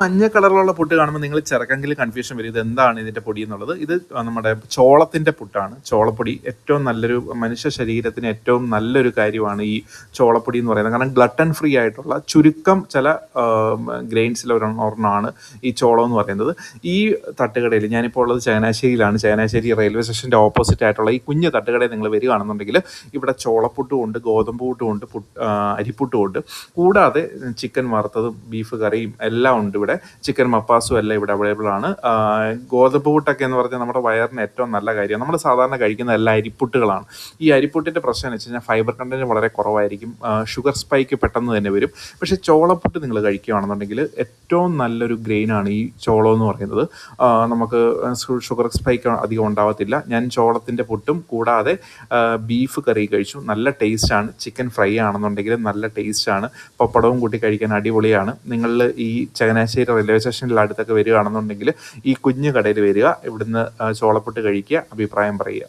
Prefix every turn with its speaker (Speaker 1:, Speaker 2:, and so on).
Speaker 1: മഞ്ഞ കളറിലുള്ള പുട്ട് കാണുമ്പോൾ നിങ്ങൾ ചെറുക്കെങ്കിലും കൺഫ്യൂഷൻ വരും, ഇത് എന്താണ് ഇതിൻ്റെ പൊടി എന്നുള്ളത്. ഇത് നമ്മുടെ ചോളത്തിൻ്റെ പുട്ടാണ്. ചോളപ്പൊടി ഏറ്റവും നല്ലൊരു മനുഷ്യ ശരീരത്തിന് ഏറ്റവും നല്ലൊരു കാര്യമാണ് ഈ ചോളപ്പൊടി എന്ന് പറയുന്നത്. കാരണം ഗ്ലട്ടൻ ഫ്രീ ആയിട്ടുള്ള ചുരുക്കം ചില ഗ്രെയിൻസിൽ ഒരെണ്ണമാണ് ഈ ചോളം എന്ന് പറയുന്നത്. ഈ തട്ടുകടയിൽ ഞാനിപ്പോൾ ഉള്ളത് ചങ്ങനാശ്ശേരിയിലാണ്. ചങ്ങനാശ്ശേരി റെയിൽവേ സ്റ്റേഷൻ്റെ ഓപ്പോസിറ്റ് ആയിട്ടുള്ള ഈ കുഞ്ഞ് തട്ടുകടയിൽ നിങ്ങൾ വരികയാണെന്നുണ്ടെങ്കിൽ ഇവിടെ ചോളപ്പുട്ടും ഉണ്ട്, ഗോതമ്പ് പുട്ടും ഉണ്ട്, അരിപ്പുട്ടും ഉണ്ട്. കൂടാതെ ചിക്കൻ വറുത്തതും ബീഫ് കറിയും എല്ലാം ഉണ്ട് ഇവിടെ. ചിക്കൻ മപ്പാസും എല്ലാം ഇവിടെ അവൈലബിൾ ആണ്. ഗോതമ്പ് പുട്ടൊക്കെ എന്ന് പറഞ്ഞാൽ നമ്മുടെ വയറിന് ഏറ്റവും നല്ല കാര്യമാണ്. നമ്മൾ സാധാരണ കഴിക്കുന്ന എല്ലാ അരിപ്പുട്ടുകളാണ്. ഈ അരിപ്പുട്ടിൻ്റെ പ്രശ്നം എന്ന് വെച്ച് കഴിഞ്ഞാൽ ഫൈബർ കണ്ടൻറ്റ് വളരെ കുറവായിരിക്കും, ഷുഗർ സ്പൈക്ക് പെട്ടെന്ന് തന്നെ വരും. പക്ഷേ ചോളപ്പുട്ട് നിങ്ങൾ കഴിക്കുകയാണെന്നുണ്ടെങ്കിൽ ഏറ്റവും നല്ലൊരു ഗ്രെയിനാണ് ഈ ചോളം എന്ന് പറയുന്നത്. നമുക്ക് ഷുഗർ സ്പൈക്ക് അധികം ഉണ്ടാവത്തില്ല. ഞാൻ ചോളത്തിൻ്റെ പുട്ടും കൂടാതെ ബീഫ് കറി കഴിച്ചു, നല്ല ടേസ്റ്റാണ്. ചിക്കൻ ഫ്രൈ ആണെന്നുണ്ടെങ്കിൽ നല്ല ടേസ്റ്റാണ്. പപ്പടവും കൂട്ടി കഴിക്കാൻ അടിപൊളിയാണ്. നിങ്ങൾ ഈ ചങ്ങനാശ്ശേരി റെയിൽവേ സ്റ്റേഷനിൽ അടുത്തൊക്കെ വരികയാണെന്നുണ്ടെങ്കിൽ ഈ കുഞ്ഞു കടയിൽ വരിക, ഇവിടുന്ന് ചോളപ്പുട്ട് കഴിക്കുക, അഭിപ്രായം പറയുക.